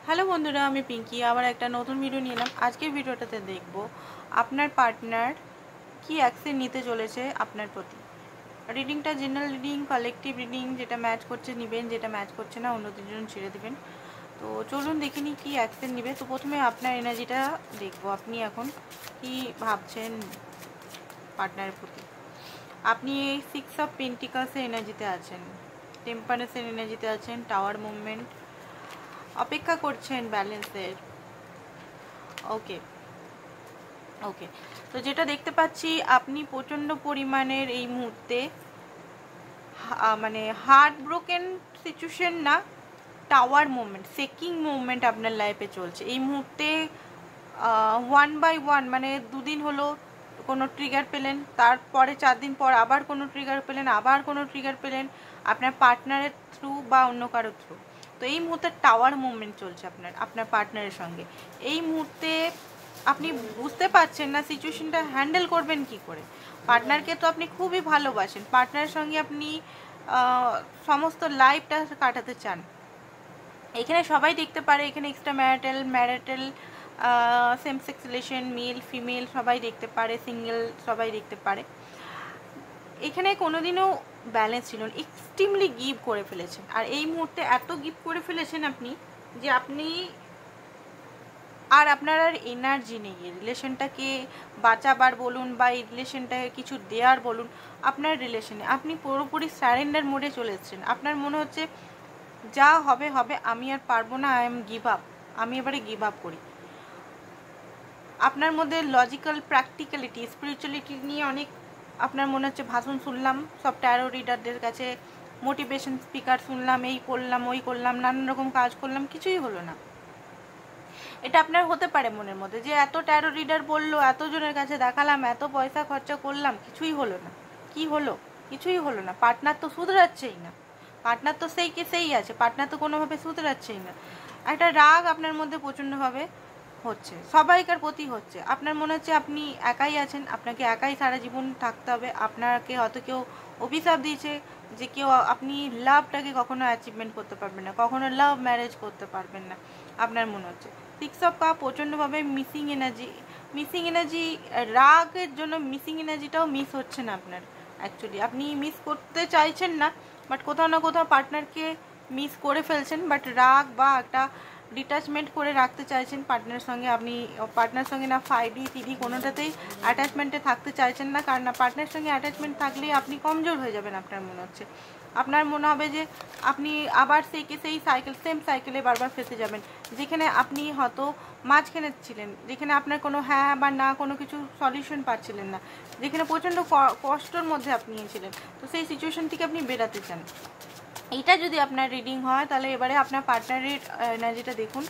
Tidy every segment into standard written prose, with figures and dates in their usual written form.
Hello বন্ধুরা, আমি পিঙ্কি আবার একটা নতুন ভিডিও নিয়ে এলাম। আজকের ভিডিওটাতে দেখব আপনার পার্টনার কি অ্যাকশন নিতে চলেছে আপনার প্রতি। রিডিংটা জেনারেল রিডিং, কালেকটিভ রিডিং, যেটা ম্যাচ করছে নেবেন, যেটা ম্যাচ করছে না অন্য দুজন ছেড়ে দেবেন। তো চলুন দেখে নিই কী অ্যাকশন নেবে। তো প্রথমে আপনার এনার্জিটা দেখব, আপনি এখন কি ভাবছেন পার্টনারের প্রতি। আপনি এই 6 অফ পেন্টিকালসের এনার্জিতে আছেন, টেম্পারেন্সের এনার্জিতে আছেন, টাওয়ার মুভমেন্ট, অপেক্ষা করছেন ব্যালেন্সের। ওকে ওকে তো যেটা দেখতে পাচ্ছি, আপনি প্রচণ্ড পরিমাণের এই মুহূর্তে মানে হার্ট ব্রোকেন সিচুয়েশন না, টাওয়ার মুভমেন্ট, সেকিং মুভমেন্ট আপনার লাইফে চলছে এই মুহূর্তে। 1 বাই 1 মানে দুদিন হলো কোনো ট্রিগার পেলেন, তারপরে 4 দিন পর আবার কোনো ট্রিগার পেলেন, আবার কোনো ট্রিগার পেলেন আপনার পার্টনারের থ্রু বা অন্য কারোর থ্রু। তো এই মুহূর্তে টাওয়ার মুভমেন্ট চলছে আপনার পার্টনারের সঙ্গে। এই মুহূর্তে আপনি বুঝতে পারছেন না সিচুয়েশনটা হ্যান্ডেল করবেন কি করে। পার্টনারকে তো আপনি খুবই ভালোবাসেন, পার্টনারের সঙ্গে আপনি সমস্ত লাইফটা কাটাতে চান। এখানে সবাই দেখতে পারে, এখানে extra marital same sex relation, male female সবাই দেখতে পারে, সিঙ্গেল সবাই দেখতে পারে। এখানে কোনোদিনও ব্যালেন্স ছিল না, এক্সট্রিমলি গিভ করে ফেলেছেন। আর এই মুহূর্তে এত গিভ করে ফেলেছেন আপনি যে আপনি আর আপনার আর এনার্জি নেই এই রিলেশনটাকে বাঁচাবার বলুন বা এই রিলেশনটাকে কিছু দেওয়ার বলুন। আপনার রিলেশনে আপনি পুরোপুরি স্যারেন্ডার মোডে চলে এসেছেন। আপনার মনে হচ্ছে যা হবে হবে, আমি আর পারবো না, আই এম গিভ আপ, আমি এবারে গিভ আপ করি। আপনার মধ্যে লজিক্যাল, প্র্যাকটিক্যালিটি, স্পিরিচুয়ালিটি নিয়ে অনেক আপনার মনে হচ্ছে ভাষণ শুনলাম সব ট্যারো রিডারদের কাছে, মোটিভেশন স্পিকার শুনলাম, এই করলাম ওই করলাম, নানান রকম কাজ করলাম, কিছুই হলো না। এটা আপনার হতে পারে মনের মধ্যে যে এত ট্যারো রিডার বললো, এতজনের কাছে দেখালাম, এত পয়সা খরচা করলাম, কিছুই হলো না। কি হলো? কিছুই হলো না। পার্টনার তো শুধরাচ্ছেই না, পার্টনার তো সেই কে সেই আছে, পার্টনার তো কোনোভাবে শুধরাচ্ছেই না। একটা রাগ আপনার মধ্যে প্রচণ্ডভাবে হচ্ছে, সবাইকার প্রতি হচ্ছে। আপনার মনে হচ্ছে আপনি একাই আছেন, আপনাকে একাই সারা জীবন থাকতে হবে। আপনাকে হয়তো কেউ অভিশাপ দিয়েছে যে কেউ আপনি লাভটাকে কখনো অ্যাচিভমেন্ট করতে পারবেন না, কখনো লাভ ম্যারেজ করতে পারবেন না, আপনার মনে হচ্ছে। 6 অফ কাপ প্রচণ্ডভাবে মিসিং এনার্জি, রাগের জন্য মিসিং এনার্জিটাও মিস হচ্ছে না আপনার। অ্যাকচুয়ালি আপনি মিস করতে চাইছেন না, বাট কোথাও না কোথাও পার্টনারকে মিস করে ফেলছেন। বাট রাগ বা একটা ডিটাচমেন্ট করে রাখতে চাইছেন পার্টনারের সঙ্গে। আপনি পার্টনারের সঙ্গে না 5D 3D কোনোটাতেই অ্যাটাচমেন্টে থাকতে চাইছেন না, কারণ না পার্টনারের সঙ্গে অ্যাটাচমেন্ট থাকলেই আপনি কমজোর হয়ে যাবেন। আপনার মনে হচ্ছে, আপনার মনে হবে যে আপনি আবার সেই সেম সাইকেলে বারবার ফেসে যাবেন, যেখানে আপনি হয়তো মাঝখানে ছিলেন, যেখানে আপনার কোনো হ্যাঁ বা না কোনো কিছু সলিউশন পাচ্ছিলেন না, যেখানে প্রচণ্ড কষ্টর মধ্যে আপনি ছিলেন। তো সেই সিচুয়েশন থেকে আপনি বেরাতে চান। এইটা যদি আপনার রিডিং হয় তাহলে এবারে আপনার পার্টনারের এনার্জিটা দেখুন।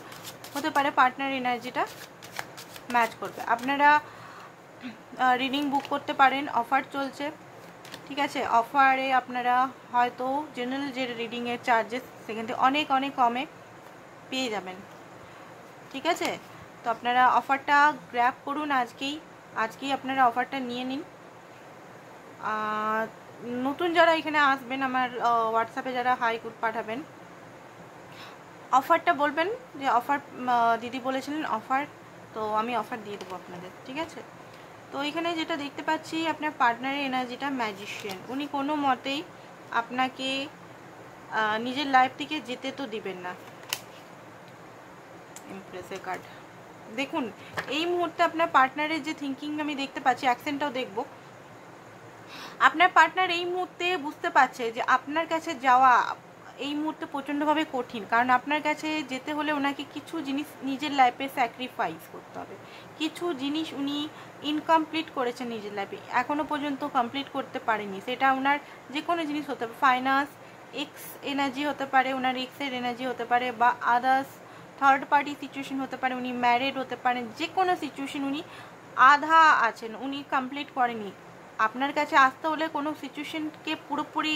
হতে পারে পার্টনার এনার্জিটা ম্যাচ করবে। আপনারা রিডিং বুক করতে পারেন, অফার চলছে, ঠিক আছে। অফারে আপনারা হয়তো জেনারেল যে রিডিংয়ের চার্জেস সেখান থেকে অনেক অনেক কমে পেয়ে যাবেন, ঠিক আছে। তো আপনারা অফারটা গ্র্যাব করুন আজকেই আপনারা অফারটা নিয়ে নিন। নতুন যারা এখানে আসবেন, আমার হোয়াটসঅ্যাপে যারা হাই পাঠাবেন, অফারটা বলবেন যে অফার দিদি বলেছিলেন অফার, তো আমি অফার দিয়ে দেবো আপনাদের, ঠিক আছে। তো এখানে যেটা দেখতে পাচ্ছি, আপনার পার্টনারের এনার্জিটা ম্যাজিশিয়ান। উনি কোনো মতেই আপনাকে নিজের লাইফ থেকে যেতে তো দিবেন না। ইমপ্রেসের কার্ড দেখুন, এই মুহূর্তে আপনার পার্টনারের যে থিঙ্কিং আমি দেখতে পাচ্ছি, অ্যাকশনটাও দেখব। আপনার পার্টনার এই মুহূর্তে বুঝতে পারছে যে আপনার কাছে যাওয়া এই মুহূর্তে প্রচণ্ডভাবে কঠিন, কারণ আপনার কাছে যেতে হলে ওনাকে কিছু জিনিস নিজের লাইফে স্যাক্রিফাইস করতে হবে। কিছু জিনিস উনি ইনকমপ্লিট করেছেন নিজের লাইফে, এখনও পর্যন্ত কমপ্লিট করতে পারেনি। সেটা ওনার যে কোনো জিনিস হতে পারে, ফাইন্যান্স, এক্স এনার্জি হতে পারে, ওনার এক্সের এনার্জি হতে পারে, বা আদার্স থার্ড পার্টি সিচুয়েশন হতে পারে, উনি ম্যারিড হতে পারেন, যে কোনো সিচুয়েশন উনি আধা আছেন, উনি কমপ্লিট করেনি। আপনার কাছে আসতে হলে কোনো সিচুয়েশনকে পুরোপুরি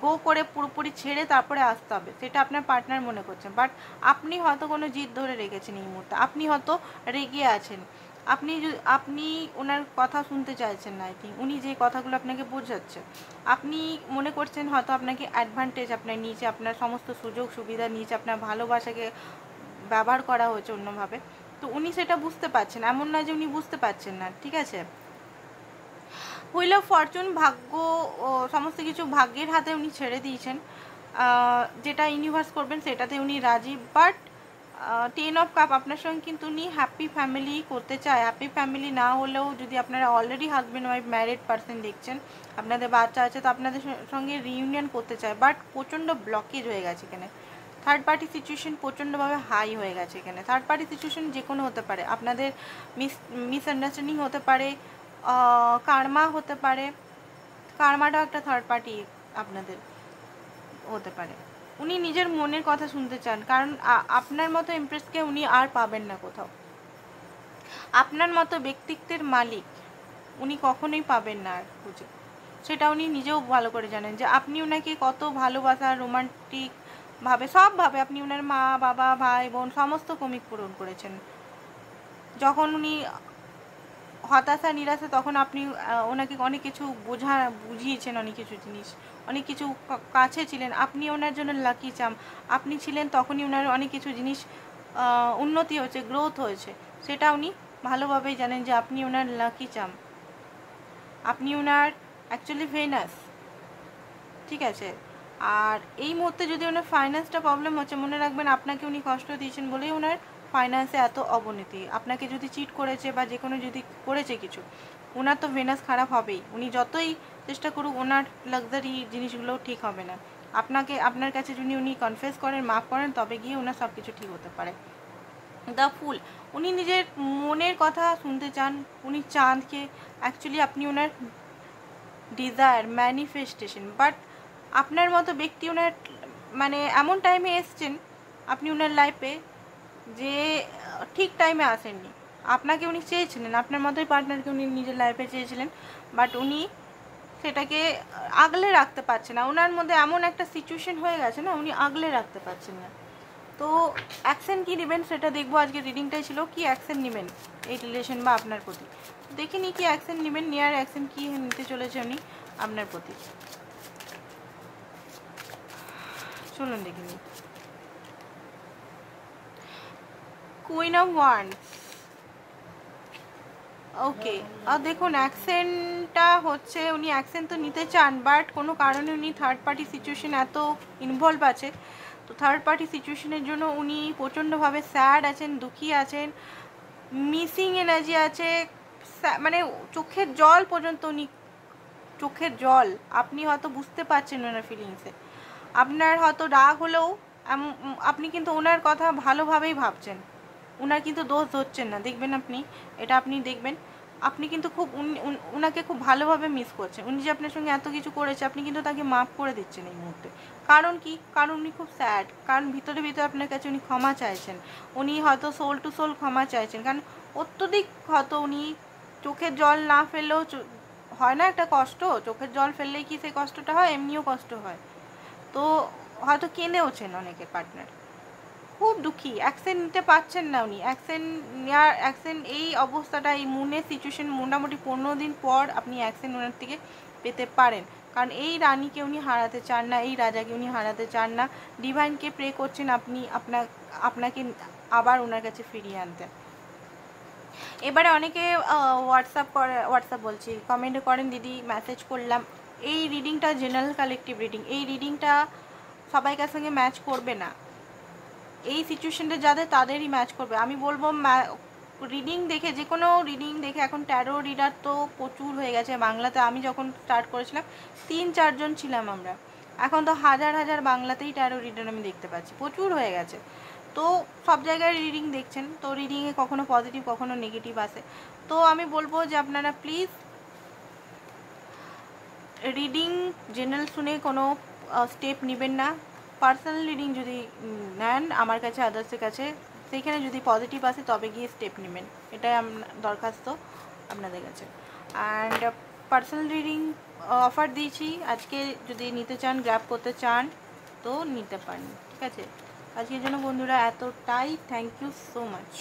গো করে পুরোপুরি ছেড়ে তারপরে আসতে হবে, সেটা আপনার পার্টনার মনে করছেন। বাট আপনি হয়তো কোনো জিদ ধরে রেখেছেন এই মুহূর্তে, আপনি হয়তো রেগে আছেন, আপনি ওনার কথা শুনতে চাইছেন না। আই থিঙ্ক উনি যে কথাগুলো আপনাকে বোঝাচ্ছে, আপনি মনে করছেন হয়তো আপনাকে অ্যাডভান্টেজ আপনার নিয়েছে, আপনার সমস্ত সুযোগ সুবিধা নিয়েছে, আপনার ভালোবাসাকে ব্যবহার করা হয়েছে অন্যভাবে, তো উনি সেটা বুঝতে পারছেন, এমন নয় যে উনি বুঝতে পারছেন না, ঠিক আছে। হুইল অফ ফরচুন, ভাগ্য সমস্ত কিছু ভাগ্যের হাতে উনি ছেড়ে দিয়েছেন, যেটা ইউনিভার্স করবেন সেটাতে উনি রাজি। বাট 10 অফ কাপ, আপনার সঙ্গে কিন্তু উনি হ্যাপি ফ্যামিলি করতে চায়। হ্যাপি ফ্যামিলি না হলেও যদি আপনারা already husband wife married person দেখছেন, আপনাদের বাচ্চা আছে, তো আপনাদের সঙ্গে রিইউনিয়ন করতে চায়, বাট প্রচণ্ড ব্লকেজ হয়ে গেছে এখানে। থার্ড পার্টি সিচুয়েশন প্রচণ্ডভাবে হাই হয়ে গেছে এখানে। থার্ড পার্টি সিচুয়েশন যে কোনো হতে পারে, আপনাদের মিসআন্ডারস্ট্যান্ডিং হতে পারে, কার্মা হতে পারে, কার্মাটাও একটা থার্ড পার্টি আপনাদের হতে পারে। উনি নিজের মনের কথা শুনতে চান, কারণ আপনার মতো ইমপ্রেসকে উনি আর পাবেন না কোথাও। আপনার মতো ব্যক্তিত্বের মালিক উনি কখনোই পাবেন না আর খুঁজে, সেটা উনি নিজেও ভালো করে জানেন যে আপনি ওনাকে কত ভালোবাসা, রোমান্টিক ভাবে, সবভাবে আপনি ওনার মা বাবা ভাই বোন সমস্ত কমিক পূরণ করেছেন। যখন উনি হতাশা নিরাশা, তখন আপনি ওনাকে অনেক কিছু বুঝিয়েছেন, অনেক কিছু জিনিস, অনেক কিছু কাছে ছিলেন, আপনি ওনার জন্য লাকি চাম, আপনি ছিলেন তখনই ওনার অনেক কিছু জিনিস উন্নতি হয়েছে, গ্রোথ হয়েছে, সেটা উনি ভালোভাবেই জানেন যে আপনি ওনার লাকি চাম, আপনি ওনার অ্যাকচুয়ালি ভেনাস, ঠিক আছে। আর এই মুহূর্তে যদি ওনার ফাইন্যান্সটা প্রবলেম হচ্ছে, মনে রাখবেন আপনাকে উনি কষ্ট দিয়েছেন বলেই ওনার ফাইন্যান্সে এত অবনতি। আপনাকে যদি চিট করেছে বা যে কোনো যদি করেছে কিছু, ওনার তো ভেনাস খারাপ হবেই, উনি যতই চেষ্টা করুক ওনার লাক্সারি জিনিসগুলো ঠিক হবে না। আপনার কাছে যদি উনি কনফেস করেন, মাফ করেন, তবে গিয়ে ওনার সব কিছু ঠিক হতে পারে। দ্য ফুল, উনি নিজের মনের কথা শুনতে চান, উনি চাঁদকে অ্যাকচুয়ালি আপনি ওনার ডিজায়ার, ম্যানিফেস্টেশন, বাট আপনার মতো ব্যক্তি ওনার মানে এমন টাইমে এসছেন আপনি ওনার লাইফে যে ঠিক টাইমে আসেননি। আপনাকে উনি চেয়েছিলেন, আপনার মতোই পার্টনারকে উনি নিজের লাইফে চেয়েছিলেন, বাট উনি সেটাকে আগলে রাখতে পারছেন না। ওনার মধ্যে এমন একটা সিচুয়েশন হয়ে গেছে না, উনি আগলে রাখতে পারছেন না। তো অ্যাকশন কী নেবেন সেটা দেখবো, আজকে রিডিংটাই ছিল কি অ্যাকশন নেবেন এই রিলেশন বা আপনার প্রতি। দেখিনি কি অ্যাকশন নেবেন, নেওয়ার অ্যাকশন কী নিতে চলেছে উনি আপনার প্রতি, চলুন দেখে নিই। কুইন অফ ওয়ান্ডস, ওকে। আর দেখুন অ্যাকশনটা হচ্ছে উনি অ্যাকশন তো নিতে চান, বাট কোনো কারণে উনি থার্ড পার্টি সিচুয়েশন এত ইনভলভ আছে, তো থার্ড পার্টি সিচুয়েশনের জন্য উনি প্রচণ্ডভাবে স্যাড আছেন, দুঃখী আছেন, মিসিং এনার্জি আছে, মানে চোখের জল পর্যন্ত উনি, চোখের জল আপনি হয়তো বুঝতে পারছেন ওনার ফিলিংসে। আপনার হয়তো রাগ হলেও আপনি কিন্তু ওনার কথা ভালোভাবেই ভাবছেন, ওনার কিন্তু দোষ ধরছেন না, দেখবেন আপনি এটা, আপনি দেখবেন আপনি কিন্তু খুব ওনাকে খুব ভালোভাবে মিস করছেন। উনি যে আপনার সঙ্গে এত কিছু করেছে, আপনি কিন্তু তাকে মাফ করে দিচ্ছেন এই মুহূর্তে। কারণ কি, কারণ উনি খুব স্যাড, কারণ ভিতরে ভিতরে আপনার কাছে উনি ক্ষমা চাইছেন, উনি হয়তো সোল টু সোল ক্ষমা চাইছেন, কারণ অত্যধিক হয়তো উনি চোখের জল না ফেললেও হয় না একটা কষ্ট, চোখের জল ফেললেই কি সেই কষ্টটা হয়, এমনিও কষ্ট হয়, তো হয়তো কেঁদেওছেন অনেকের পার্টনার, খুব দুঃখী, অ্যাকশন নিতে পারছেন না উনি। অ্যাকশন এই অবস্থাটা, এই মুনের সিচুয়েশন মোটামুটি 15 দিন পর আপনি অ্যাকশন ওনার থেকে পেতে পারেন, কারণ এই রানীকে উনি হারাতে চান না, এই রাজাকে উনি হারাতে চান না, ডিভাইনকে প্রে করছেন আপনি আপনাকে আবার ওনার কাছে ফিরিয়ে আনতেন। এবারে অনেকে হোয়াটসঅ্যাপ বলছি, কমেন্টে করেন দিদি মেসেজ করলাম, এই রিডিংটা জেনারেল কালেকটিভ রিডিং, এই রিডিংটা সবাইকার সঙ্গে ম্যাচ করবে না, এই সিচুয়েশনটা যাদের তাদেরই ম্যাচ করবে। আমি বলবো রিডিং দেখে, যে কোনো রিডিং দেখে, এখন ট্যারো রিডার তো প্রচুর হয়ে গেছে বাংলাতে, আমি যখন স্টার্ট করেছিলাম 3-4 জন ছিলাম আমরা, এখন তো হাজার হাজার বাংলাতেই ট্যারো রিডার আমি দেখতে পাচ্ছি, প্রচুর হয়ে গেছে। তো সব জায়গায় রিডিং দেখছেন, তো রিডিংয়ে কখনো পজিটিভ কখনো নেগেটিভ আসে, তো আমি বলবো যে আপনারা প্লিজ রিডিং জেনারেল শুনে কোনো স্টেপ নেবেন না। পার্সোনাল রিডিং যদি নেন আমার কাছে, আদার্সের কাছে, সেইখানে যদি পজিটিভ আসে তবে গিয়ে স্টেপ নেবেন, এটাই দরখাস্ত আপনাদের কাছে। অ্যান্ড পার্সোনাল রিডিং অফার দিয়েছি আজকে, যদি নিতে চান, গ্র্যাব করতে চান তো নিতে পারেন, ঠিক আছে। আজকের জন্য বন্ধুরা এতটাই, থ্যাংক ইউ সো মাচ।